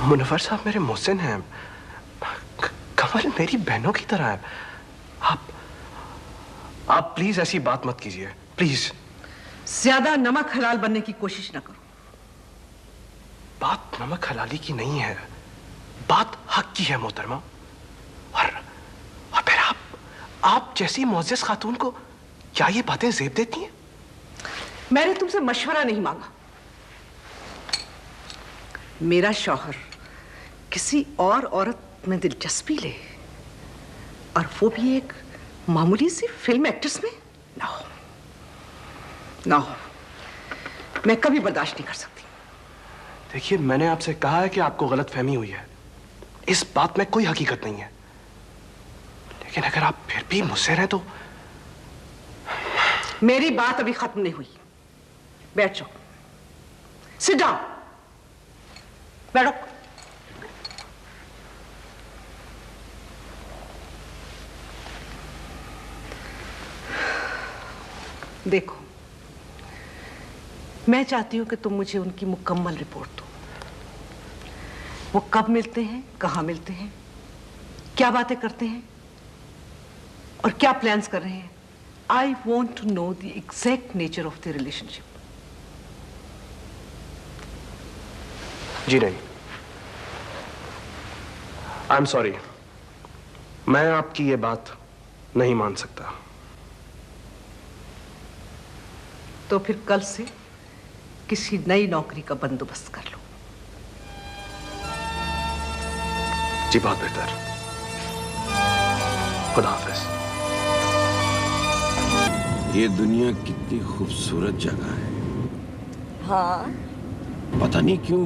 मुनव्वर साहब मेरे मोहसिन हैं। कमल मेरी बहनों की तरह है। आप प्लीज ऐसी बात मत कीजिए, प्लीज। ज्यादा नमक हलाल बनने की कोशिश ना करो। बात नमक हलाली की नहीं है, बात हक की है मोहतरमा। और फिर आप जैसी मुअज़्ज़ज़ खातून को क्या ये बातें ज़ेब देती हैं? मैंने तुमसे मशवरा नहीं मांगा। मेरा शौहर किसी और औरत में दिलचस्पी ले, और वो भी एक मामूली सी फिल्म एक्ट्रेस में, ना हो, ना हो। मैं कभी बर्दाश्त नहीं कर सकती। देखिए, मैंने आपसे कहा है कि आपको गलतफहमी हुई है। इस बात में कोई हकीकत नहीं है, लेकिन अगर आप फिर भी मुझसे रहे तो। मेरी बात अभी खत्म नहीं हुई। बैठ जाओ, सिट डाउन, बैठो। देखो, मैं चाहती हूं कि तुम मुझे उनकी मुकम्मल रिपोर्ट दो। वो कब मिलते हैं, कहां मिलते हैं, क्या बातें करते हैं और क्या प्लान्स कर रहे हैं। I want to know the exact nature of the relationship. जी नहीं, आई एम सॉरी, मैं आपकी ये बात नहीं मान सकता। तो फिर कल से किसी नई नौकरी का बंदोबस्त कर लो। जी बहुत बेहतर। खुदा हाफिज। ये दुनिया कितनी खूबसूरत जगह है। हाँ, पता नहीं क्यों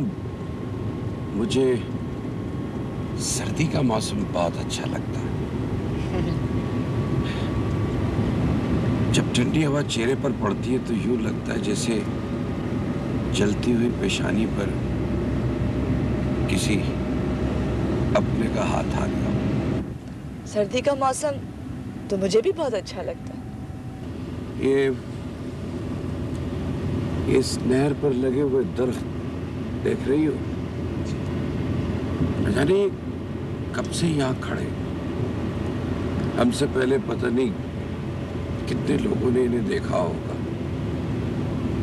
मुझे सर्दी का मौसम बहुत अच्छा लगता है। जब ठंडी हवा चेहरे पर पड़ती है तो यूं लगता है जैसे जलती हुई पेशानी पर किसी अपने का हाथ आ गया। सर्दी का मौसम तो मुझे भी बहुत अच्छा लगता है। इस नहर पर लगे हुए दरख्त देख रही हो? जाने कब से यहाँ खड़े, हमसे पहले पता नहीं कितने लोगों ने इन्हें देखा होगा,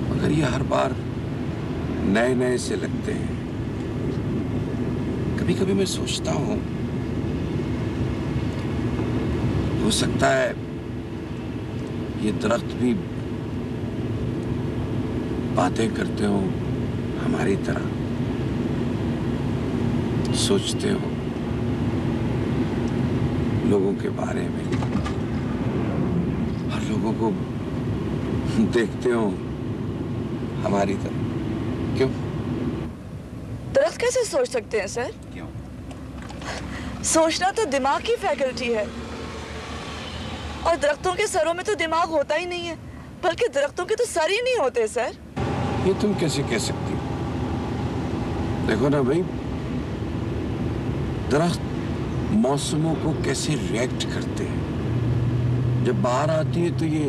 मगर ये हर बार नए नए से लगते हैं। कभी कभी मैं सोचता हूँ, हो सकता है ये दरख्त भी बातें करते हो हमारी तरह, सोचते हो लोगों के बारे में और लोगों को देखते हो हमारी तरह। क्यों? दरख्त कैसे सोच सकते हैं सर? क्यों? सोचना तो दिमाग की फैकल्टी है, और दरख्तों के सरों में तो दिमाग होता ही नहीं है, बल्कि दरख्तों के तो सर ही नहीं होते सर। ये तुम कैसे कह सकती हो? देखो ना भाई, दरख्त मौसमों को कैसे रिएक्ट करते हैं। जब बाहर आती है तो ये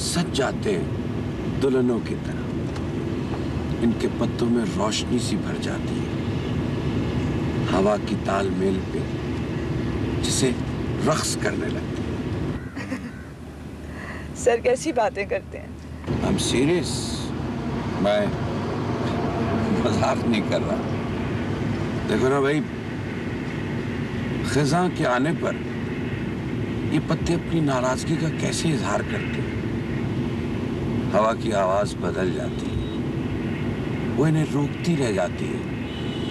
सज जाते हैं दुल्हनों की तरह, इनके पत्तों में रोशनी सी भर जाती है हवा की तालमेल पे, जिसे रक्स करने लगते हैं। सर कैसी बातें करते हैं। I'm serious, मैं मजाक नहीं कर रहा। देखो ना भाई, खिज़ां के आने पर ये पत्ते अपनी नाराजगी का कैसे इजहार करते हैं। हवा की आवाज बदल जाती है, वो इन्हें रोकती रह जाती है,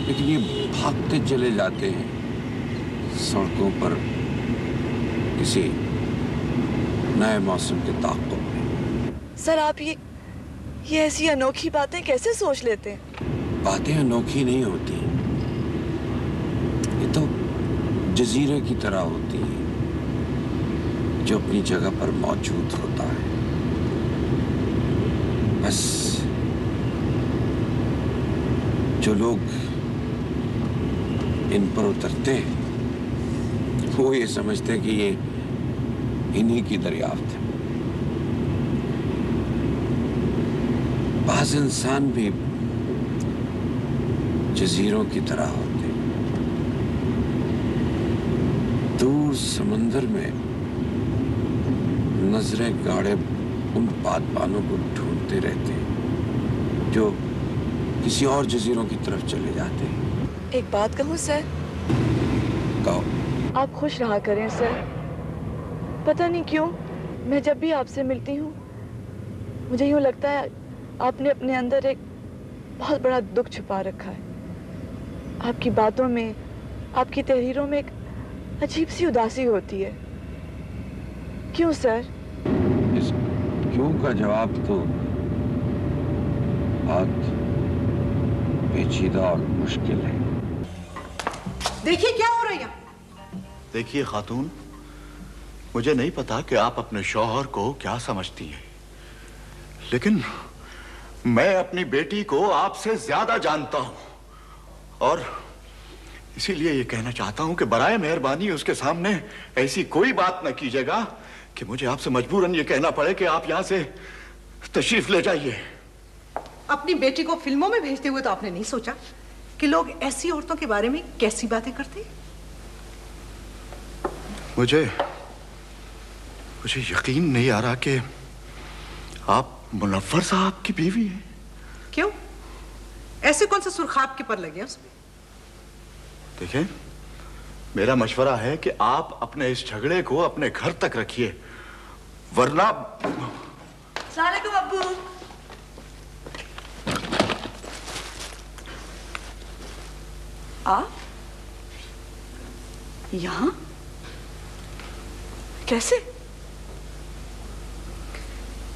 लेकिन ये भागते चले जाते हैं सड़कों पर किसी नए मौसम के ताक़ुब में। सर आप ये ऐसी अनोखी बातें कैसे सोच लेते हैं? बातें अनोखी नहीं होती, ये तो जजीरे की तरह होती है जो अपनी जगह पर मौजूद होता है। बस जो लोग इन पर उतरते हैं वो ये समझते हैं कि ये इन्हीं की दरियाफ्त है। बाज़ इंसान भी जजीरों की तरह होते हैं, दूर समंदर में नजरें गाड़े उन बादबानों को ढूंढते रहते हैं जो किसी और जजीरों की तरफ चले जाते हैं। एक बात कहूँ सर? कहो। आप खुश रहा करें सर। पता नहीं क्यों मैं जब भी आपसे मिलती हूँ मुझे यूँ लगता है आपने अपने अंदर एक बहुत बड़ा दुख छुपा रखा है। आपकी बातों में, आपकी तहरीरों में एक अजीब सी उदासी होती है। क्यों सर? इस क्यों का जवाब तो बहुत पेचीदा और मुश्किल है। देखिए क्या हो रहा है यहाँ। देखिए खातून, मुझे नहीं पता कि आप अपने शौहर को क्या समझती हैं, लेकिन मैं अपनी बेटी को आपसे ज्यादा जानता हूं और इसीलिए ये कहना चाहता हूं कि बराए मेहरबानी उसके सामने ऐसी कोई बात न कीजिएगा कि मुझे आपसे मजबूरन ये कहना पड़े कि आप यहां से तशरीफ ले जाइए। अपनी बेटी को फिल्मों में भेजते हुए तो आपने नहीं सोचा कि लोग ऐसी औरतों के बारे में कैसी बातें करते हैं? मुझे यकीन नहीं आ रहा कि आप मुनव्वर साहब की बीवी हैं। क्यों? ऐसे कौन से सुर्खाब के पर लगे उसमें? देखिए, मेरा मशवरा है कि आप अपने इस झगड़े को अपने घर तक रखिए, वरना। अस्सलाम वालेकुम अब्बू। आप यहाँ कैसे?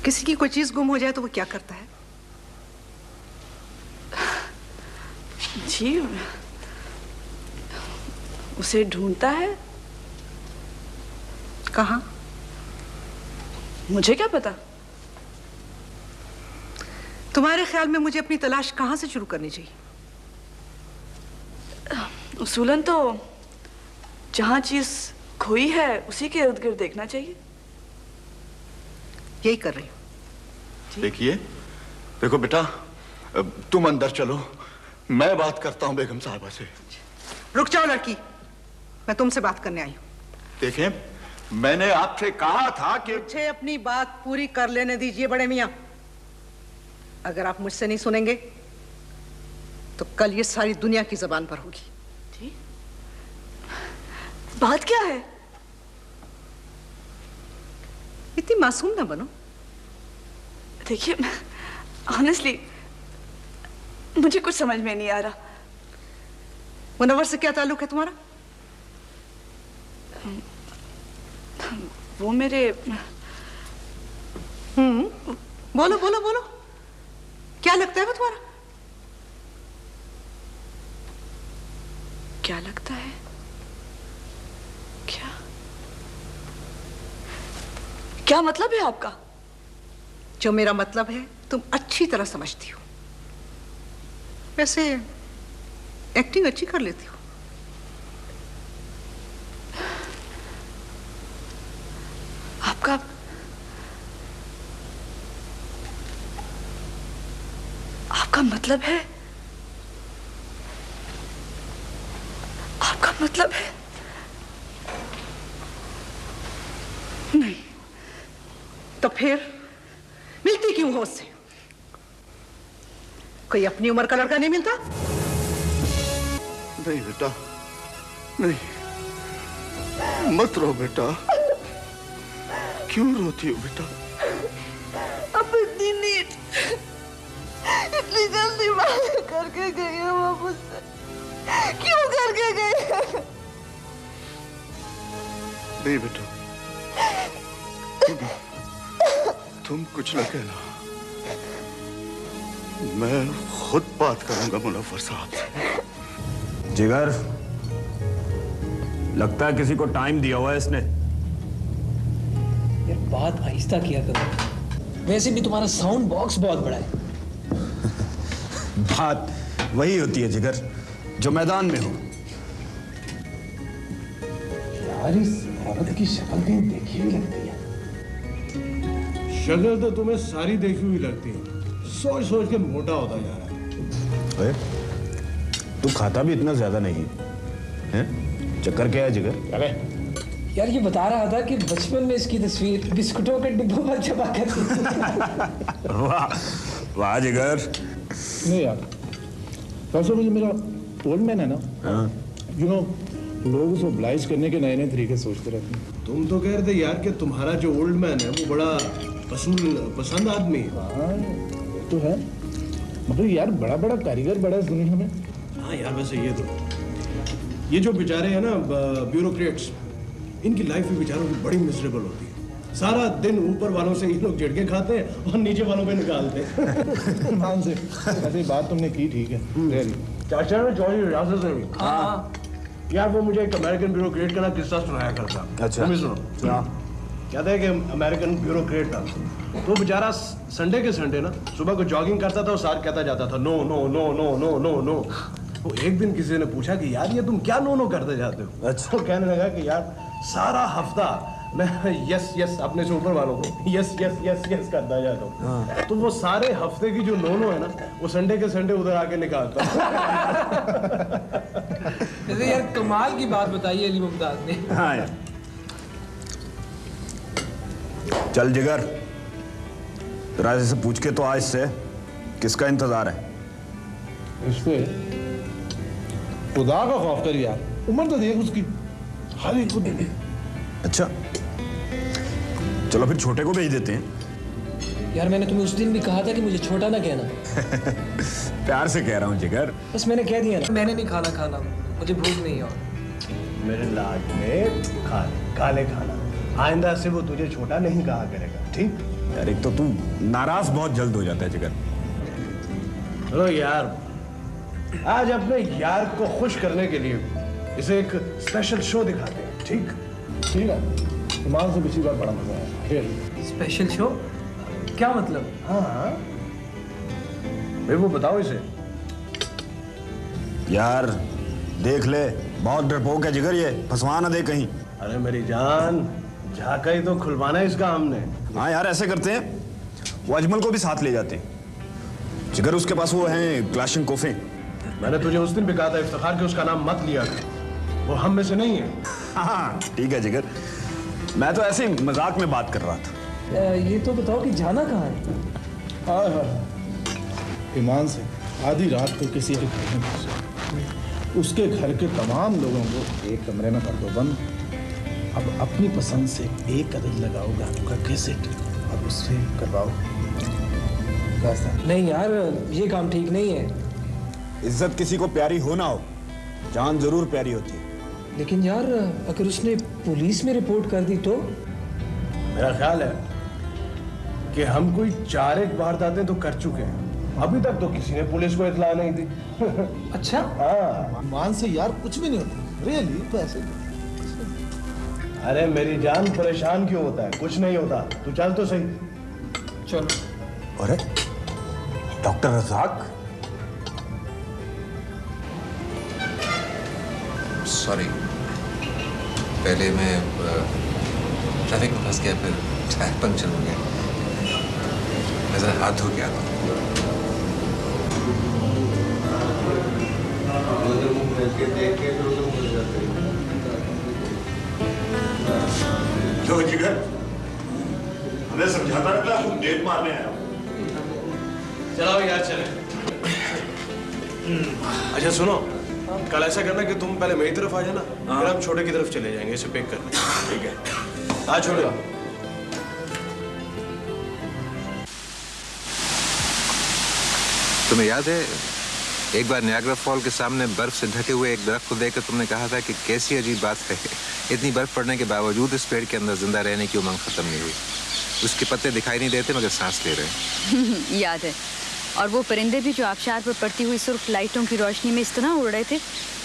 किसी की कोई चीज गुम हो जाए तो वो क्या करता है? जी, उसे ढूंढता है। कहाँ? मुझे क्या पता? तुम्हारे ख्याल में मुझे अपनी तलाश कहाँ से शुरू करनी चाहिए? उसूलन तो जहां चीज खोई है उसी के इर्द गिर्द देखना चाहिए। यही कर रही हूँ। देखिए, देखो बेटा, तुम अंदर चलो, मैं बात करता हूं बेगम साहबा से। रुक जाओ लड़की, मैं तुमसे बात करने आई हूँ। देखें, मैंने आपसे कहा था कि मुझे अपनी बात पूरी कर लेने दीजिए बड़े मियाँ। अगर आप मुझसे नहीं सुनेंगे तो कल ये सारी दुनिया की जबान पर होगी। जी? बात क्या है? इतनी मासूम ना बनो। देखिए, ऑनेस्टली मुझे कुछ समझ में नहीं आ रहा। मुनव्वर से क्या ताल्लुक है तुम्हारा? वो मेरे बोलो बोलो बोलो, क्या लगता है वो तुम्हारा? क्या लगता है? क्या मतलब है आपका? जो मेरा मतलब है तुम अच्छी तरह समझती हो। वैसे एक्टिंग अच्छी कर लेती हो। आपका मतलब है, आपका मतलब है? नहीं तो फिर मिलती क्यों हो उससे? कोई अपनी उम्र का लड़का नहीं मिलता? नहीं बेटा, नहीं, मत रो बेटा। क्यों रोती हो बेटा? अब इतनी नीट, इतनी जल्दी बात करके गई है वो मुझसे। क्यों करके गई है? नहीं बेटा, तुम कुछ न कहना, मैं खुद बात करूंगा मुनव्वर साहब से। जिगर, लगता है किसी को टाइम दिया हुआ है इसने। यार बात आहिस्ता किया करो, वैसे भी तुम्हारा साउंड बॉक्स बहुत बड़ा है। बात वही होती है जिगर जो मैदान में हो। यार इस औरत की शक्ल कहीं देखी हुई लगती है। शक्ल तो तुम्हें सारी देखी हुई लगती है, सोच सोच के मोटा होता जा रहा है। तू खाता भी इतना ज्यादा नहीं है? चक्कर क्या है जिगर? अरे यार ये बता रहा था कि बचपन में इसकी तस्वीर बिस्कुटों के डिब्बों पर छपा कर वाह वाह जिगर। नहीं यार, वैसे मुझे मेरा ओल्ड मैन है ना, यू नो, लोग उसको ब्लाइज करने के नए नए तरीके सोचते रहते हैं। तुम तो कह रहे थे यार कि तुम्हारा जो ओल्ड मैन है वो बड़ा पसंद आदमी है। हाँ तो है, मतलब यार बड़ा बड़ा कारीगर बड़ा इस दुनिया में। हाँ यार, वैसे ये जो बेचारे हैं ना ब्यूरोक्रेट्स, इनकी लाइफ भी बेचारों की बड़ी मिजरेबल होती है। सारा दिन ऊपर वालों से ये लोग झटके खाते हैं और नीचे वालों पे निकालते हैं। मान से ऐसी बात तुमने की, ठीक है। चाचा ने चौधरी रियासत से भी, हाँ यार, वो मुझे एक अमेरिकन ब्यूरोक्रेट का ना किस्सा सुनाया करता। अच्छा, तुम भी सुनो। कहते हैं कि अमेरिकन ब्यूरोक्रेट था, तो बेचारा संडे के संडे ना सुबह को जॉगिंग करता था और साथ कहता जाता था no no no no no no no. तो एक दिन किसी ने पूछा कि यार ये तुम क्या नो नो करते जाते हो? अच्छा। तो कहने लगा कि यार सारा हफ्ता मैं यस यस अपने से ऊपर वालों को यस यस यस यस करता जाता हूँ। तो वो सारे हफ्ते की जो नो नो है ना, वो संडे के संडे उधर आके निकालता। जैसे यार कमाल की बात बताई है अली मुमताज ने। हाँ यार, चल जिगर, राजे से पूछ के तो आज से किसका इंतजार है? इससे खुदा का खौफ कर यार, उम्र तो देख उसकी, हर एक को देख। अच्छा चलो फिर छोटे को भेज देते हैं। यार मैंने तुम्हें उस दिन भी कहा था कि मुझे छोटा ना कहना। प्यार से कह रहा हूँ जिगर। बस मैंने कह दिया ना, मैंने नहीं खाना, मुझे भूख नहीं है। और मेरे लाड में काले खाना, आइंदा से वो तुझे छोटा नहीं कहा करेगा, ठीक? यार एक तो तू नाराज बहुत जल्द हो जाता है जिगर। चलो यार, आज अपने यार को खुश करने के लिए इसे एक स्पेशल शो दिखाते हैं, ठीक? ठीक है, ईमान से पिछली बार बड़ा मजा आया। फिर स्पेशल शो क्या मतलब? हाँ भाई वो बताओ इसे। यार देख ले, बहुत डरपोक है जिगर, ये फंसवा ना दे कहीं। अरे मेरी जान, झाका ही तो खुलवाना है इसका हमने। हाँ यार ऐसे करते हैं, वो अजमल को भी साथ ले जाते हैं। जिगर उसके पास वो हैं क्लाशनकोफे। मैंने तुझे उस दिन भी कहा था इफ्तिखार के उसका नाम मत लिया कर, वो हम में से नहीं है। हाँ ठीक है जिगर, मैं तो ऐसे ही मजाक में बात कर रहा था। ये तो बताओ कि जाना कहाँ है? ईमान से आधी रात को किसी के घर में घुसे, उसके घर के तमाम लोगों को एक कमरे में कर दो बंद। अब अपनी पसंद से एक अदद लगाओ गानों का कैसेट और उससे करवाओ। नहीं यार, ये काम ठीक नहीं है। इज्जत किसी को प्यारी हो ना हो, जान जरूर प्यारी होती है। लेकिन यार अगर उसने पुलिस में रिपोर्ट कर दी तो? मेरा ख्याल है कि हम कोई 4-1 वारदातें तो कर चुके हैं, अभी तक तो किसी ने पुलिस को इत्तला नहीं दी। अच्छा? हाँ, मान से यार कुछ भी नहीं होता, रियली तो ऐसे। अरे मेरी जान, परेशान क्यों होता है? कुछ नहीं होता, तू चल तो सही। चलो। अरे डॉक्टर रज़ाक। सॉरी, पहले मैं ट्रैफिक में फंस गया, फिर टायर पंक्चर हो गया, मैं जरा हाथ धो गया था। लो जिगर, हमें समझाता रहता, हम डेट मारने आए। चलाओ यार, चले। अच्छा सुनो, कल ऐसा करना कि तुम पहले मेरी तरफ आ जाना, फिर हम छोटे की तरफ चले जाएंगे इसे पिक करने। ठीक है, आ छोड़ो। तुम्हें याद है एक बार नियाग्रा फॉल के सामने बर्फ से ढके हुए एक दरख्त को देखकर तुमने कहा था कि कैसी अजीब बात है, इतनी बर्फ पड़ने के बावजूद इस पेड़ के अंदर जिंदा रहने की उमंग खत्म नहीं हुई। उसके पत्ते दिखाई नहीं देते मगर सांस ले रहे हैं। याद है, और वो परिंदे भी जो आबशार पर पड़ती हुई सुर्ख लाइटों की रोशनी में इस तरह उड़ रहे थे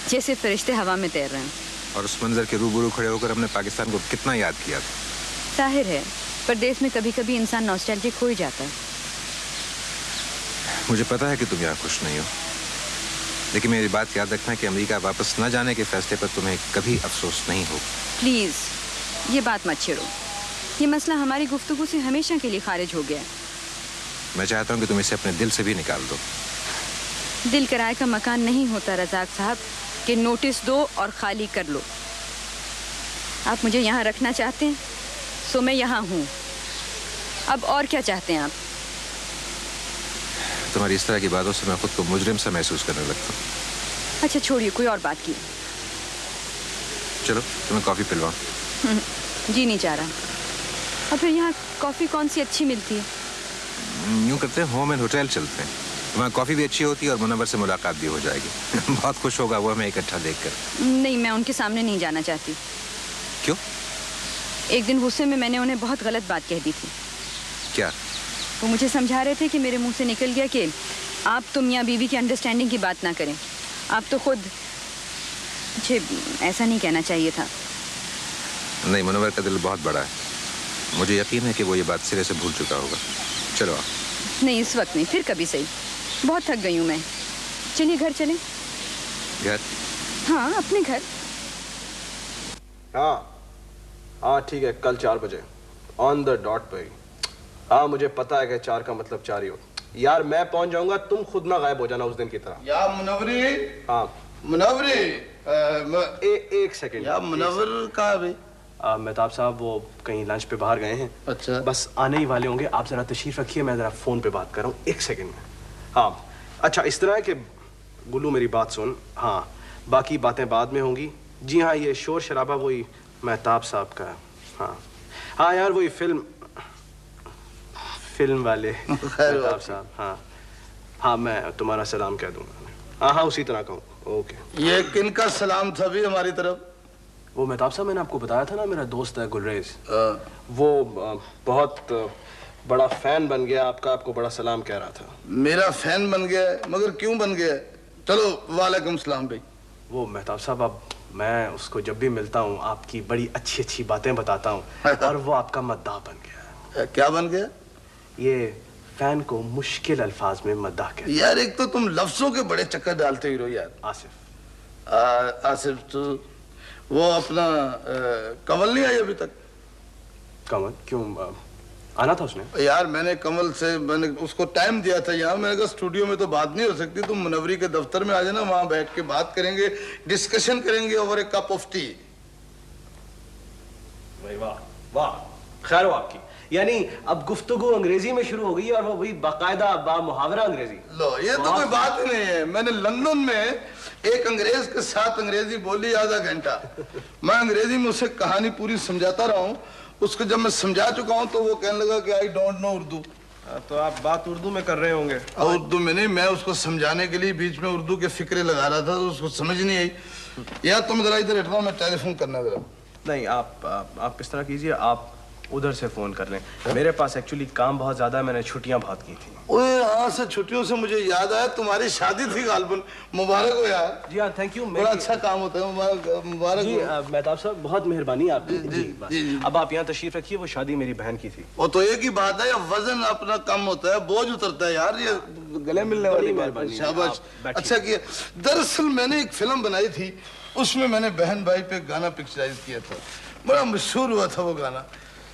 जैसे फरिश्ते हवा में तैर रहे हैं। और उस मंजर के रूबरू खड़े होकर हमने पाकिस्तान को कितना याद किया था। जाहिर है, परदेश में कभी कभी इंसान नॉस्टैल्जिक हो ही जाता है। मुझे पता है कि तुम यहाँ खुश नहीं हो, लेकिन मेरी बात याद रखना कि अमेरिका वापस न जाने के फैसले पर तुम्हें कभी अफसोस नहीं होगा। प्लीज ये बात मत छेड़ो, ये मसला हमारी गुफ्तगू से हमेशा के लिए खारिज हो गया है। मैं चाहता हूँ कि तुम इसे अपने दिल से भी निकाल दो। दिल किराए का मकान नहीं होता रज़ाक साहब, कि नोटिस दो और खाली कर लो। आप मुझे यहाँ रखना चाहते हैं, सो मैं यहाँ हूँ। अब और क्या चाहते हैं आप? तुम्हारी इस तरह की बातों से मैं खुद को मुजरिम सा महसूस करने लगता हूँ। अच्छा छोड़िए, कोई और बात की। चलो तुम्हें कॉफी पिलवाऊं। जी नहीं चाह रहा। और फिर यहाँ कॉफी कौन सी अच्छी मिलती है? यूँ करते हैं, होम एंड होटल चलते हैं। वहाँ कॉफी भी अच्छी होती है और मुनव्वर से मुलाकात भी हो जाएगी। बहुत खुश होगा वो हमें इकट्ठा देखकर। नहीं, मैं उनके सामने नहीं जाना चाहती। क्यों? एक दिन गुस्से में मैंने उन्हें बहुत गलत बात कह दी थी। क्या? वो मुझे समझा रहे थे कि मेरे मुंह से निकल गया कि आप तो मियाँ बीवी की अंडरस्टैंडिंग की बात ना करें। आप तो खुद, मुझे ऐसा नहीं कहना चाहिए था। नहीं, मुनव्वर का दिल बहुत बड़ा है। मुझे यकीन है कि वो ये बात सिरे से भूल चुका होगा। चलो आप। नहीं, इस वक्त नहीं, फिर कभी सही। बहुत थक गई हूँ मैं। चलिए घर चलें। घर? हाँ, अपने घर। हाँ ठीक है, कल 4 बजे ऑन द डॉट पे। हाँ मुझे पता है कि 4 का मतलब 4 ही हो। यार मैं पहुंच जाऊंगा, तुम खुद ना गायब हो जाना उस दिन की तरह। या मुनव्वरी। हाँ मुनव्वरी। एक सेकंड। या मुनव्वर कहाँ है? मेहताब साहब वो कहीं लंच पे बाहर गए हैं। अच्छा। बस आने ही वाले होंगे। आप जरा तशरीफ रखिए, मैं जरा फोन पे बात कर रहा हूँ। 1 सेकंड में। हाँ अच्छा, इस तरह है कि गुल्लू मेरी बात सुन। हाँ बाकी बातें बाद में होंगी। जी हाँ, ये शोर शराबा वही मेहताब साहब का है। हाँ हाँ यार वही फिल्म वाले मेहताब साहब। हाँ हाँ मैं तुम्हारा सलाम कह दूंगा। हाँ हाँ उसी तरह कहूँ। ओके। ये किनका सलाम था भी हमारी तरफ? वो मेहताब साहब मैंने आपको बताया था ना, मेरा दोस्त है गुलरेज। वो बहुत बड़ा फैन बन गया आपका, आपको बड़ा सलाम कह रहा था। मेरा फैन बन गया है? मगर क्यों बन गया है? चलो वालेकुम सलाम भाई। वो मेहताब साहब, अब मैं उसको जब भी मिलता हूँ आपकी बड़ी अच्छी अच्छी बातें बताता हूँ और वो आपका मद्दाह बन गया। क्या बन गया? ये फैन को मुश्किल अल्फाज में मद्दाह कहते। यार एक तो तुम लफ्जों के बड़े चक्कर डालते ही रहो यार। आसिफ तो वो अपना कमल नहीं आई अभी तक? कमल क्यों आना था उसने? यार मैंने कमल से मैंने उसको टाइम दिया था यहाँ। मैंने कहा स्टूडियो में तो बात नहीं हो सकती, तुम मुनव्वरी के दफ्तर में आ जाना, वहां बैठ के बात करेंगे, डिस्कशन करेंगे over A cup of T. वाह वाह, खैर हो आपकी। यानी अब गुफ्तगू अंग्रेजी में शुरू हो गई और वो वही बाकायदा बामुहावरा अंग्रेजी। लो ये तो कोई बात ही नहीं है। मैंने लंदन में एक अंग्रेज के साथ अंग्रेजी बोली आधा घंटा। मैं अंग्रेजी में उसे कहानी पूरी समझाता रहा हूँ। उसको जब मैं समझा चुका हूँ तो वो कहने लगा कि आई डोंट नो उर्दू। तो आप बात उर्दू में कर रहे होंगे? उर्दू में नहीं, मैं उसको समझाने के लिए बीच में उर्दू के फिक्रे लगा रहा था तो उसको समझ नहीं आई। यार तुम जरा इधर हटना, मैं टेलीफोन करना जरा। नहीं आप इस तरह कीजिए, आप उधर से फोन कर लें। मेरे पास एक्चुअली काम बहुत ज्यादा है, मैंने छुट्टियां बहुत की थी। ओए हाँ से छुट्टियों से मुझे याद आया तुम्हारी शादी थी गालबन। मुबारक हो यार। जी हाँ थैंक यू। बड़ा अच्छा काम होता है। मुबारक जी मेहताब साहब, बहुत मेहरबानी आपकी। जी, अब आप यहाँ तशरीफ रखिए, वो शादी मेरी बहन की थी। वो तो एक ही बात है, वजन अपना कम होता है, बोझ उतरता है यार। ये गले मिलने वाली बात। शाबाश, अच्छा किया। दरअसल मैंने एक फिल्म बनाई थी, उसमें मैंने बहन भाई पे गाना पिक्चराइज किया था। बड़ा मशहूर हुआ था वो गाना।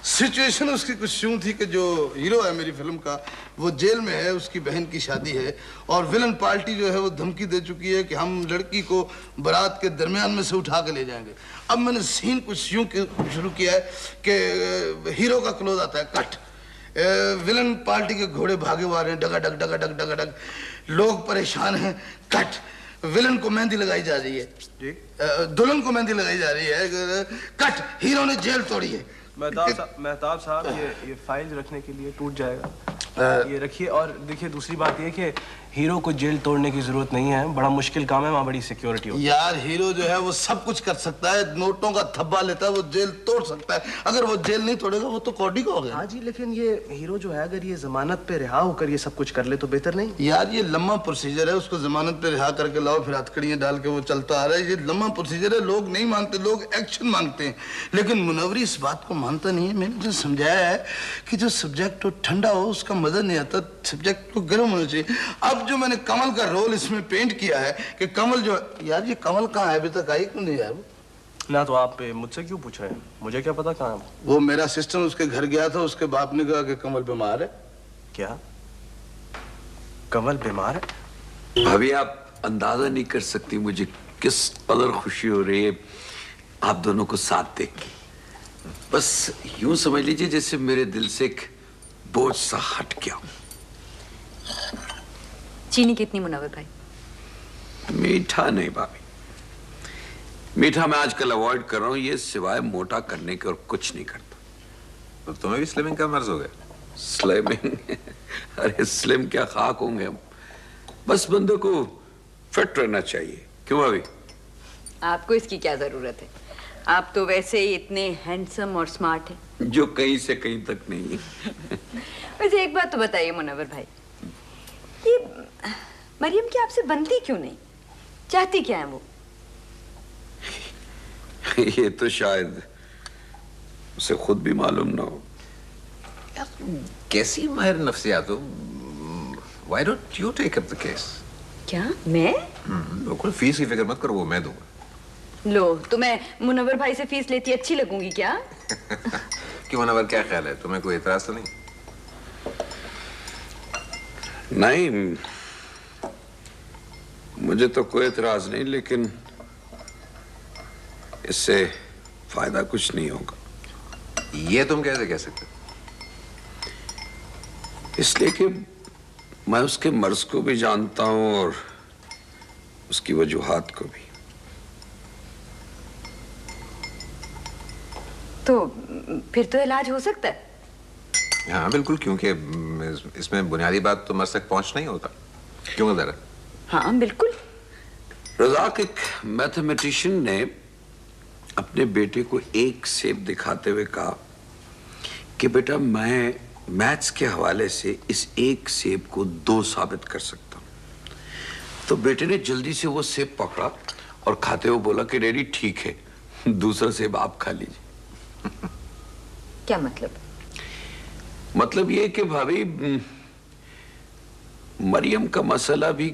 सिचुएशन उसकी कुछ यूं थी कि जो हीरो है मेरी फिल्म का वो जेल में है, उसकी बहन की शादी है और विलन पार्टी जो है वो धमकी दे चुकी है कि हम लड़की को बारात के दरमियान में से उठा के ले जाएंगे। अब मैंने सीन कुछ यूं शुरू किया है कि हीरो का क्लोज आता है, कट, विलन पार्टी के घोड़े भागे हुआ रहे हैं, डगाडग डगाडग डगाडग, लोग परेशान हैं, कट, विलन को मेहंदी लगाई जा रही है, दुल्हन को मेहंदी लगाई जा रही है, कट, हीरो ने जेल तोड़ी है। मेहताब साहब ये फाइल रखने के लिए टूट जाएगा, ये रखिए। और देखिए दूसरी बात ये कि हीरो को जेल तोड़ने की जरूरत नहीं है, बड़ा मुश्किल काम है, वहाँ बड़ी सिक्योरिटी होती है। यार हीरो जो है वो सब कुछ कर सकता है, नोटों का थब्बा लेता है, वो जेल तोड़ सकता है। अगर वो जेल नहीं तोड़ेगा वो तो कौडी का हो गया। हाँ जी, लेकिन ये हीरो जो है अगर ये जमानत पे रिहा होकर ये सब कुछ कर ले तो बेहतर नहीं? यार ये लम्बा प्रोसीजर है, उसको जमानत पे रिहा करके लाओ, फिर हथकड़ियां डाल के वो चलता आ रहा है। ये लम्बा प्रोसीजर है, लोग नहीं मानते, लोग एक्शन मांगते हैं। लेकिन मुनव्वरी इस बात को मानता नहीं है। मैंने जो समझाया है कि जो सब्जेक्ट हो ठंडा हो उसका मजा नहीं आता, सब्जेक्ट को गर्म होना चाहिए। अब जो मैंने कमल का रोल इसमें पेंट किया है कि कमल जो, यार ये कमल कहाँ है, अभी तक आई क्यों नहीं यार? ना तो आप मुझसे क्यों पूछ रहे हैं, मुझे क्या पता कहाँ है वो। मेरा असिस्टेंट उसके घर गया था, उसके बाप ने कहा कि कमल बीमार है। क्या कमल बीमार है? भाभी आप अंदाजा नहीं कर सकती मुझे किस कदर खुशी हो रही है आप दोनों को साथ देख के। बस यूं समझ लीजिए जैसे मेरे दिल से एक बोझ सा हट गया। चीनी कितनी मुनव्वर भाई? मीठा नहीं भाभी, मीठा मैं आजकल अवॉइड कर रहा हूं, ये सिवाय मोटा करने के और कुछ नहीं करता। तो तुम्हें भी स्लिमिंग का मर्ज हो गया? स्लिमिंग? अरे स्लिम क्या, खाक होंगे हम। बस बंदे को फिट रहना चाहिए। क्यों भाभी? आपको इसकी क्या जरूरत है? आप तो वैसे ही इतने हैंडसम और स्मार्ट हैं। जो कहीं से कहीं तक नहीं है। वैसे एक बात तो बताइए मुनव्वर भाई, ये मरियम की आपसे बनती क्यों नहीं? चाहती क्या है वो? ये तो शायद उसे खुद भी मालूम ना हो। कैसी माहिर नफ्सियात हो? Why don't you take up the case? क्या मैं? बिल्कुल, फीस की फिक्र मत करो, वो मैं दूंगा। लो, तो मैं मुनव्वर भाई से फीस लेती अच्छी लगूंगी क्या? क्यों मुनव्वर, क्या ख्याल है? तुम्हें कोई एतराज तो नहीं? नहीं, मुझे तो कोई एतराज नहीं, लेकिन इससे फायदा कुछ नहीं होगा। ये तुम कैसे कह सकते? इसलिए कि मैं उसके मर्ज को भी जानता हूं और उसकी वजूहात को भी। तो फिर तो इलाज हो सकता है। हाँ बिल्कुल, क्योंकि इसमें बुनियादी बात तो मर्ज तक पहुंचना ही होता। क्यों जरा? हाँ बिल्कुल। रज़ाक, एक मैथमेटिशियन ने अपने बेटे को एक सेब दिखाते हुए कहा कि बेटा मैं मैथ्स के हवाले से इस एक सेब को 2 साबित कर सकता हूं। तो बेटे ने जल्दी से वो सेब पकड़ा और खाते हुए बोला कि डैडी ठीक है, दूसरा सेब आप खा लीजिए। क्या मतलब? मतलब ये कि भाभी, मरियम का मसला भी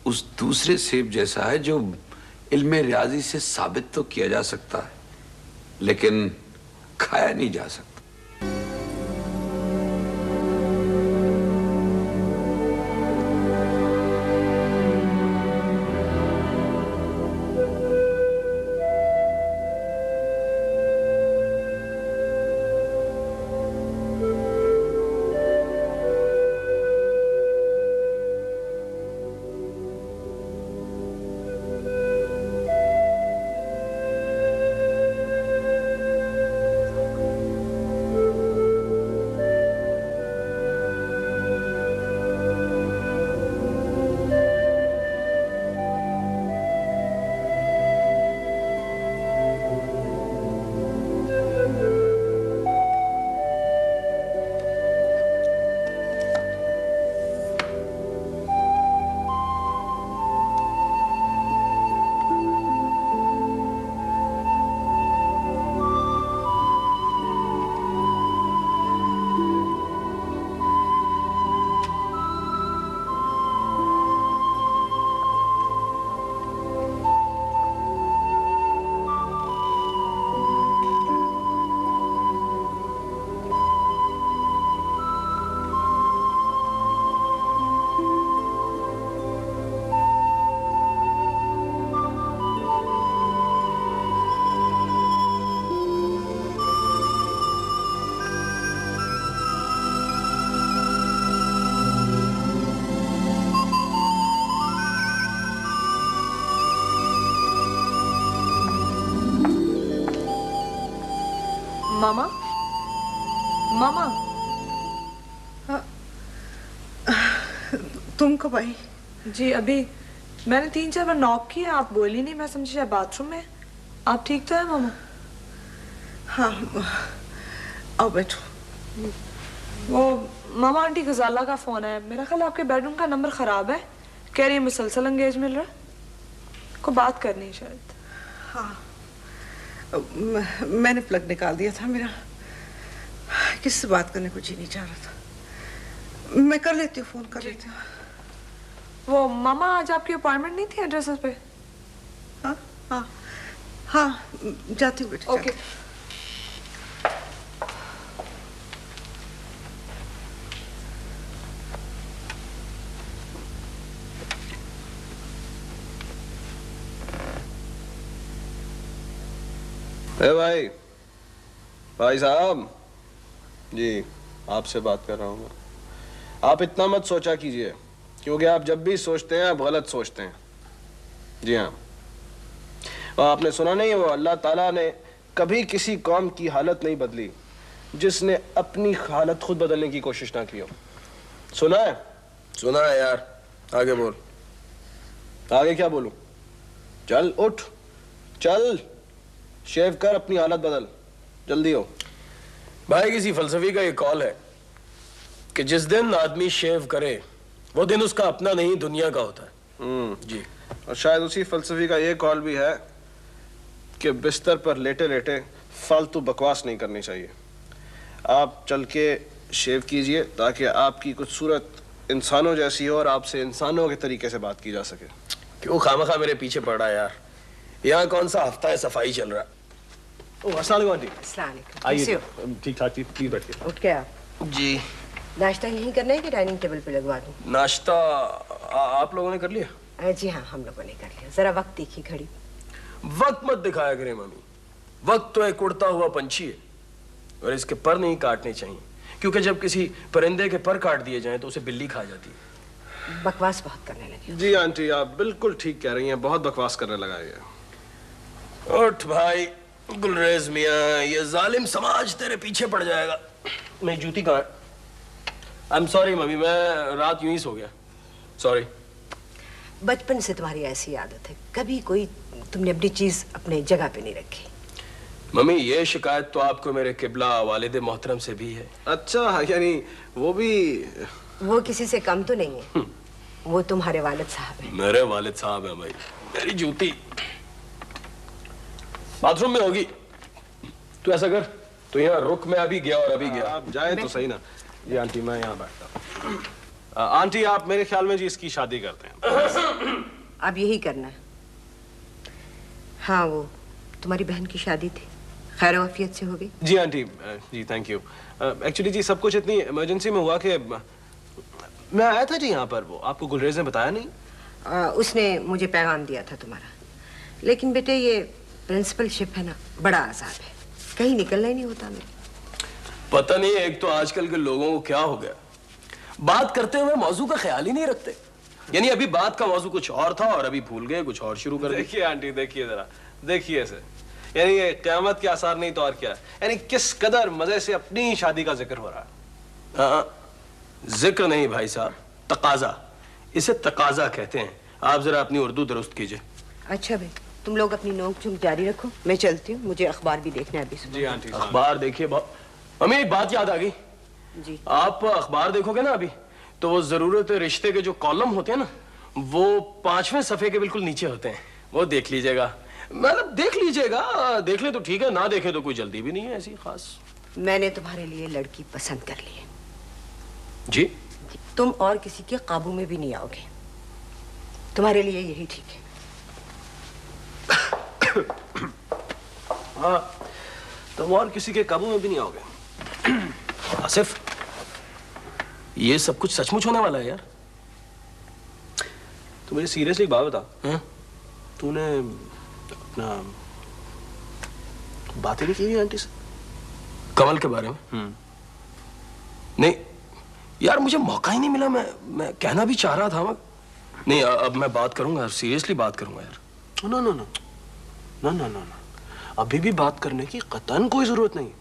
उस दूसरे सेब जैसा है जो इल्मे रियाजी से साबित तो किया जा सकता है, लेकिन खाया नहीं जा सकता। मामा, मामा, तुम कब आई? जी अभी मैंने 3-4 बार नॉक किया, आप बोली नहीं, मैं समझी शायद बाथरूम में। आप ठीक तो है मामा? हाँ, आओ बैठो। वो मामा आंटी गजाला का फोन है, मेरा ख्याल आपके बेडरूम का नंबर खराब है, कह रही है मुसलसल एंगेज मिल रहा है, को बात करनी है शायद। हाँ, मैंने प्लग निकाल दिया था मेरा, किससे बात करने को जी नहीं चाह रहा था। मैं कर लेती हूँ, फोन कर लेती हूँ। वो मामा आज आपकी अपॉइंटमेंट नहीं थी एड्रेस पे? हाँ हाँ हाँ, जाती हूँ बेटा। ओके। ए भाई, भाई साहब जी, आपसे बात कर रहा हूँ मैं। आप इतना मत सोचा कीजिए, क्योंकि आप जब भी सोचते हैं आप गलत सोचते हैं। जी हाँ, आपने सुना नहीं, वो अल्लाह ताला ने कभी किसी कौम की हालत नहीं बदली जिसने अपनी हालत खुद बदलने की कोशिश ना की हो। सुना है? सुना है यार। आगे बोल। आगे क्या बोलूं? चल उठ, चल शेव कर, अपनी हालत बदल, जल्दी हो। भाई किसी फलसफी का ये कॉल है कि जिस दिन आदमी शेव करे वो दिन उसका अपना नहीं दुनिया का होता है। जी, और शायद उसी फलसफी का ये कॉल भी है कि बिस्तर पर लेटे लेटे फालतू बकवास नहीं करनी चाहिए। आप चल के शेव कीजिए ताकि आपकी कुछ सूरत इंसानों जैसी हो और आपसे इंसानों के तरीके से बात की जा सके। क्यों खामखा मेरे पीछे पड़ रहा है यार? यहाँ कौन सा हफ्ता है सफाई चल रहा है? अस्सलाम वालेकुम आंटी। अस्सलाम वालेकुम। आइए, कैसे हो? ठीक ठाक, प्लीज बैठिए। उठ गए आप? जी। नाश्ता यहीं करना है कि डाइनिंग टेबल पे लगवा दूं? नाश्ता आप लोगों ने कर लिया? जी हाँ, हम लोगों ने कर लिया। जरा वक्त देखी घड़ी। वक्त मत दिखाया करें मम्मी, वक्त तो एक उड़ता हुआ पंछी है और इसके पर नहीं काटने चाहिए, क्योंकि जब किसी परिंदे के पर काट दिए जाएं तो उसे बिल्ली खा जाती है। बकवास बहुत करने लगे। जी आंटी, आप बिल्कुल ठीक कह रही हैं, बहुत बकवास करने लगा है। उठ भाई गुलरेज मियां, ये जालिम समाज तेरे पीछे पड़ जाएगा। मेरी जूती कहाँ है? आई एम सॉरी मम्मी, मैं रात यूं ही सो गया, सॉरी। बचपन से तुम्हारी ऐसी आदत है, कभी कोई तुमने अपनी चीज अपने जगह पे नहीं रखी। मम्मी ये शिकायत तो आपको मेरे किबला वालिद मोहतरम से भी है। अच्छा, यानी वो भी? वो किसी से कम तो नहीं है, वो तुम्हारे वालिद साहब हैं। मेरे वालिद साहब हैं भाई। मेरी जूती बाथरूम में होगी, तू ऐसा कर, तो यहाँ रुक, मैं अभी गया और अभी गया। आप जाए तो सही ना। जी आंटी, मैं यहाँ बैठता हूँ। आंटी, आप मेरे ख्याल में जी इसकी शादी करते हैं। अब यही करना है। हाँ, वो तुम्हारी बहन की शादी थी, खैर वाफियत से हो गई? जी आंटी, जी थैंक यू। एक्चुअली जी सब कुछ इतनी इमरजेंसी में हुआ कि मैं आया था जी यहाँ पर, वो आपको गुलरेज ने बताया नहीं? उसने मुझे पैगाम दिया था तुम्हारा, लेकिन बेटे ये प्रिंसिपलशिप है ना, बड़ा आजाद है, कहीं निकलना ही नहीं होता मेरे। पता नहीं, एक तो आजकल के लोगों को क्या हो गया, बात करते हुए मौजू का ख्याल ही नहीं रखते। यानी अभी बात का मौजू कुछ और था और अभी भूल गए, कुछ और शुरू कर दिया। देखिए आंटी, देखिए जरा, देखिए ऐसे, यानी ये क़यामत के आसार नहीं तो और क्या, यानी किस कदर मजे से अपनी शादी का जिक्र हो रहा है। हाँ, जिक्र नहीं भाई साहब, तकाजा, इसे तकाजा कहते हैं। आप जरा अपनी उर्दू दुरुस्त कीजिए। अच्छा भाई, तुम लोग अपनी नोक झोंक जारी रखो, मैं चलती हूँ, मुझे अखबार भी देखना है अभी। जी आंटी। अखबार देखिए। मम्मी एक बात याद आ गई जी। आप अखबार देखोगे ना अभी, तो वो जरूरत रिश्ते के जो कॉलम होते हैं ना, वो 5वें सफे के बिल्कुल नीचे होते हैं, वो देख लीजिएगा। मतलब देख लीजिएगा, देख ले तो ठीक है, ना देखे तो कोई जल्दी भी नहीं है ऐसी खास। मैंने तुम्हारे लिए लड़की पसंद कर ली है। जी? तुम और किसी के काबू में भी नहीं आओगे, तुम्हारे लिए यही ठीक है। हाँ, तुम और किसी के काबू में भी नहीं आओगे। आसिफ, ये सब कुछ सचमुच होने वाला है यार? तो मुझे सीरियसली एक बात बता, तूने अपना बातें नहीं की आंटी से कमल के बारे में? नहीं यार, मुझे मौका ही नहीं मिला। मैं कहना भी चाह रहा था। नहीं, अब मैं बात करूंगा, सीरियसली बात करूंगा यार। No no no no no no, अभी भी बात करने की कतन कोई जरूरत नहीं।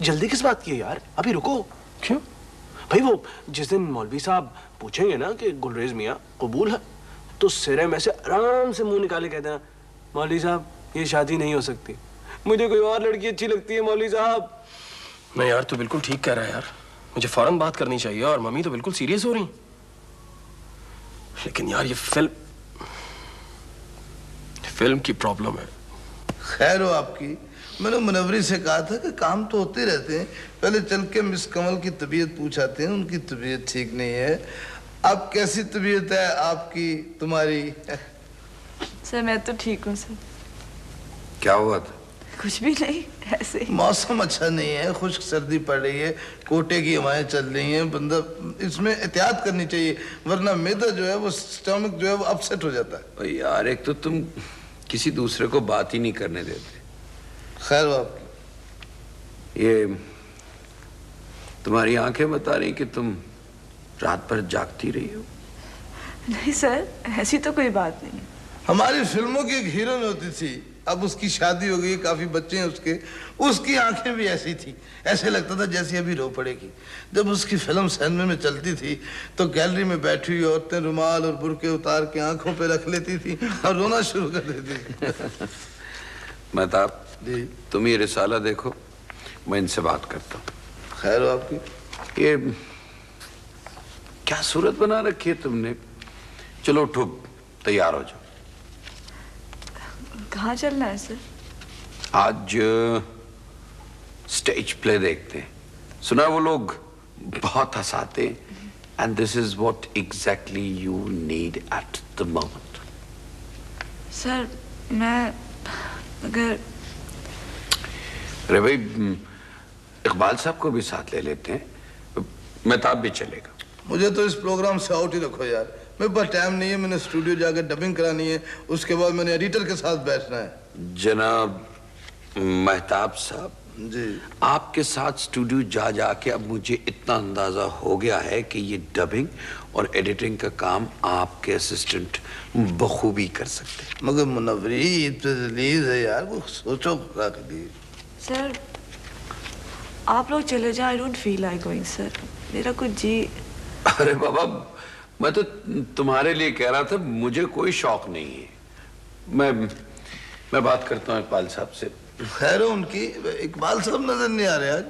जल्दी किस बात की है यार, अभी रुको। क्यों भाई? वो जिस दिन मौलवी साहब पूछेंगे ना कि गुलरेज मियां कबूल है, तो सिरे में से आराम से मुंह निकाले कहते हैं, मौलवी साहब ये शादी नहीं हो सकती, मुझे कोई और लड़की अच्छी लगती है मौलवी साहब। नहीं यार, तू बिल्कुल ठीक कह रहा है यार, मुझे फौरन बात करनी चाहिए। और मम्मी तो बिल्कुल सीरियस हो रही। लेकिन यार ये फिल्म की प्रॉब्लम है। खैर हो आपकी, मैंने मुनव्वरी से कहा था कि काम तो होते रहते हैं, पहले चल के मिस कमल की तबीयत पूछाते हैं, उनकी तबीयत ठीक नहीं है। अब कैसी तबीयत है आपकी, तुम्हारी? सर मैं तो ठीक हूँ सर। क्या हुआ था? कुछ भी नहीं, ऐसे ही। मौसम अच्छा नहीं है, खुश्क सर्दी पड़ रही है, कोटे की हवाएं चल रही हैं, बंदा इसमें एहतियात करनी चाहिए, वरना मैदा जो है वो स्टमक जो है वो अपसेट हो जाता है। यार एक तो तुम किसी दूसरे को बात ही नहीं करने देते। खैर आपकी, ये तुम्हारी आंखें बता रही कि तुम रात भर जागती रही हो। नहीं सर, ऐसी तो कोई बात नहीं। हमारी फिल्मों की एक हीरोइन होती थी, अब उसकी शादी हो गई, काफी बच्चे हैं उसके। उसकी आंखें भी ऐसी थी, ऐसे लगता था जैसे अभी रो पड़ेगी। जब उसकी फिल्म सिनेमा में चलती थी तो गैलरी में बैठी हुई औरतें रुमाल और बुर्के उतार के आंखों पे रख लेती थी और रोना शुरू कर देती थी। महताब जी, तुम ये रिसाला देखो, मैं इनसे बात करता हूँ। खैर हो आपकी? ये क्या सूरत बना रखी है तुमने? चलो उठो, तैयार हो जाओ। कहाँ चलना है सर? आज स्टेज प्ले देखते हैं। सुना वो लोग बहुत हंसाते हैं। And this is what exactly you need at the moment. Sir मैं अगर अरे भाई, इकबाल साहब को भी साथ ले लेते हैं, महताब भी चलेगा। मुझे तो इस प्रोग्राम से आउट ही रखो यार, मेरे पास टाइम नहीं है। मैंने स्टूडियो जाकर डबिंग करानी है, उसके बाद मैंने एडिटर के साथ बैठना है। जनाब महताब साहब जी, आपके साथ स्टूडियो जा जाके अब मुझे इतना अंदाजा हो गया है कि ये डबिंग और एडिटिंग का काम आपके असिस्टेंट बखूबी कर सकते हैं। मगर मुनव्वरी ईद पे रिलीज है यार, वो सोचो सर आप लोग चले जाओ। I don't feel like going sir, मेरा कुछ जी। अरे बाबा, मैं तो तुम्हारे लिए कह रहा था, मुझे कोई शौक नहीं है। मैं बात करता हूँ इकबाल साहब से। खैर उनकी, इकबाल साहब नजर नहीं आ रहे आज।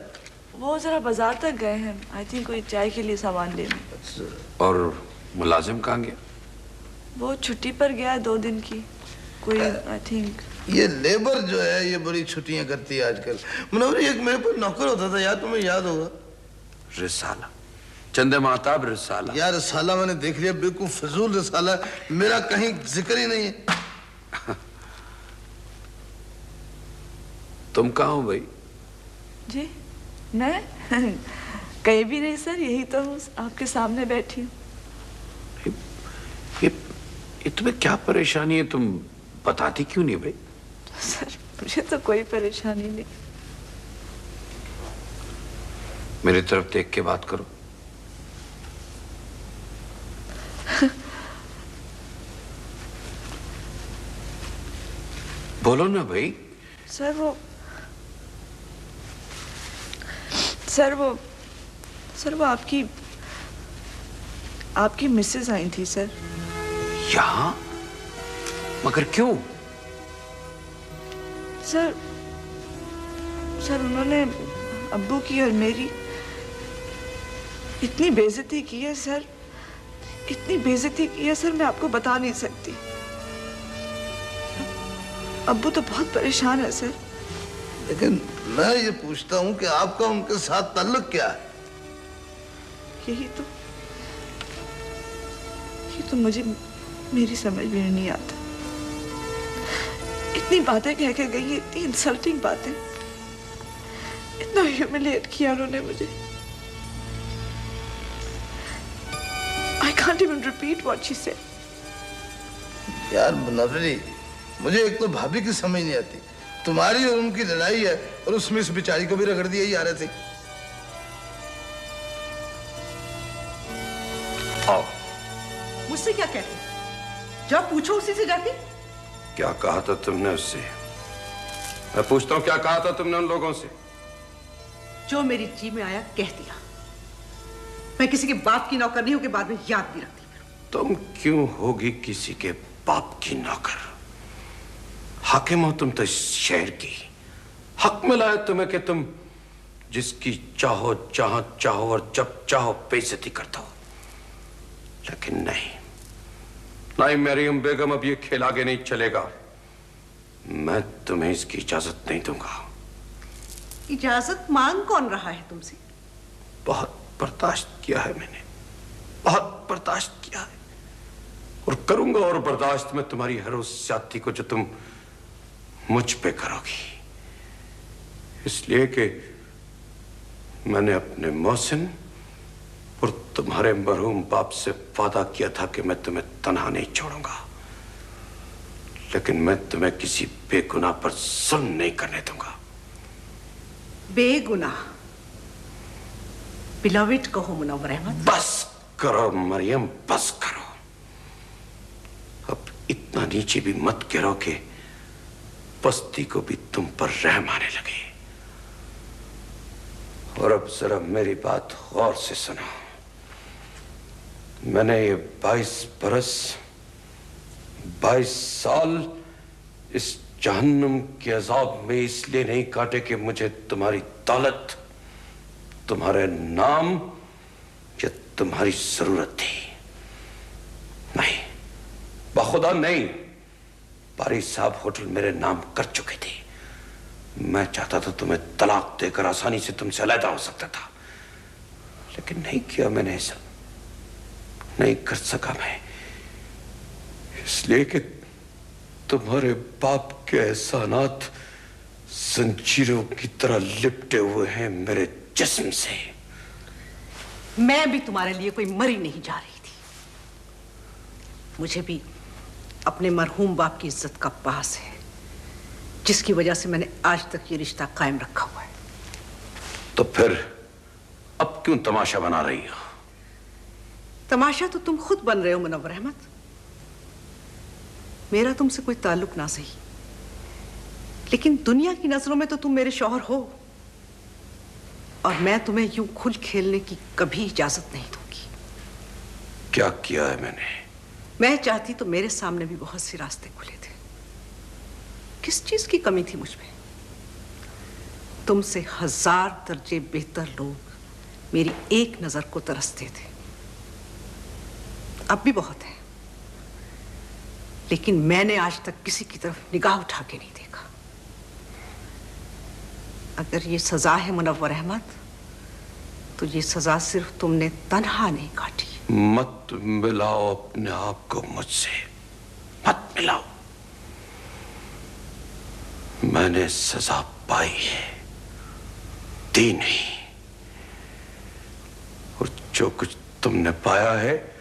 वो जरा बाजार तक गए हैं, आई थिंक कोई चाय के लिए सामान लेने। और मुलाजिम कहाँ गया? वो छुट्टी पर गया है 2 दिन की, कोई आई थिंक। ये लेबर जो है ये बड़ी छुट्टियां करती है आजकल। मुनव्वरी, एक मेरे पर नौकर होता था यार, तुम्हें याद होगा? रिसाला, चंदे महताब रिसाला। यार रिसाला मैंने देख लिया, बिल्कुल फजूल रिसाला, मेरा कहीं जिक्र ही नहीं है। तुम कहाँ हो भाई? जी मैं कहीं भी नहीं सर, यही तो हूँ, आपके सामने बैठी हूँ। ये तुम्हें क्या परेशानी है? तुम बताती क्यों नहीं भाई? सर मुझे तो कोई परेशानी नहीं। मेरी तरफ देख के बात करो। बोलो ना भाई। सर वो आपकी मिसेस आई थी सर। यहाँ? मगर क्यों? सर उन्होंने अब्बू की और मेरी इतनी बेइज्जती की है सर, इतनी बेइज्जती की है सर, मैं आपको बता नहीं सकती। अब्बू तो बहुत परेशान है सर। लेकिन मैं ये पूछता हूँ कि आपका उनके साथ ताल्लुक क्या है? यही तो मुझे मेरी समझ में नहीं आता। इतनी बातें कह के गई, इतनी इंसल्टिंग बातें, इतना ह्यूमिलिएट किया उन्होंने मुझे। I can't even repeat what she said. यार मुनव्वरी, मुझे एक तो भाभी की समझ नहीं आती, तुम्हारी और उनकी लड़ाई है और उसमें इस बेचारी को भी रगड़ दिया ही आ रहे थे। आओ। मुझसे क्या कहते? जब पूछो उसी से जाके। क्या कहा था तुमने उससे? मैं पूछता हूँ, क्या कहा था तुमने उन लोगों से? जो मेरी जी में आया कह दिया। मैं किसी के बाप की नौकर नहीं हूं कि बाद में याद भी रखती। तुम क्यों होगी किसी के बाप की नौकर? हाकिम हो तुम तो इस शहर की। हक मिला है तुम्हें कि तुम जिसकी चाहो जहां चाहो और जब चाहो बेइज्जती करता हो। लेकिन नहीं मरियम बेगम, अब ये खेल आगे नहीं चलेगा। मैं तुम्हें इसकी इजाजत नहीं दूंगा। इजाजत मांग कौन रहा है तुमसे? बहुत बर्दाश्त किया है मैंने, बहुत बर्दाश्त किया है और करूंगा और बर्दाश्त में तुम्हारी हर उस ज्यादती को जो तुम मुझ पे करोगी। इसलिए कि मैंने अपने मोहसिन और तुम्हारे मरहूम बाप से वादा किया था कि मैं तुम्हें तन्हा नहीं छोड़ूंगा, लेकिन मैं तुम्हें किसी बेगुनाह पर जुल्म नहीं करने दूंगा। बेगुनाह बिलविड कहो मुनव्वर अहमद। बस करो मरियम, बस करो। अब इतना नीचे भी मत गिरो कि बस्ती को भी तुम पर रहम आने लगे। और अब जरा मेरी बात गौर से सुनो। मैंने ये 22 साल इस जहन्नुम के अजाब में इसलिए नहीं काटे कि मुझे तुम्हारी दौलत, तुम्हारे नाम या तुम्हारी जरूरत थी। नहीं, बखुदा नहीं। बारी साहब होटल मेरे नाम कर चुके थे। मैं चाहता था तुम्हें तलाक देकर आसानी से तुमसे अलहदा हो सकता था, लेकिन नहीं किया मैंने ऐसा। नहीं कर सका मैं, इसलिए कि तुम्हारे बाप के एहसानात जंजीरों की तरह लिपटे हुए हैं मेरे जिस्म से। मैं भी तुम्हारे लिए कोई मरी नहीं जा रही थी। मुझे भी अपने मरहूम बाप की इज्जत का पास है, जिसकी वजह से मैंने आज तक ये रिश्ता कायम रखा हुआ है। तो फिर अब क्यों तमाशा बना रही हो? तमाशा तो तुम खुद बन रहे हो मुनव्वर अहमद। मेरा तुमसे कोई ताल्लुक ना सही, लेकिन दुनिया की नजरों में तो तुम मेरे शौहर हो, और मैं तुम्हें यूं खुल खेलने की कभी इजाजत नहीं दूंगी। क्या किया है मैंने? मैं चाहती तो मेरे सामने भी बहुत से रास्ते खुले थे। किस चीज की कमी थी मुझ में? तुमसे 1000 दर्जे बेहतर लोग मेरी एक नजर को तरसते थे। अब भी बहुत है, लेकिन मैंने आज तक किसी की तरफ निगाह उठा के नहीं देखा। अगर ये सजा है मुनव्वर अहमद, तो ये सजा सिर्फ तुमने तन्हा नहीं काटी। मत मिलाओ अपने आप को मुझसे, मत मिलाओ। मैंने सजा पाई है, दी नहीं। और जो कुछ तुमने पाया है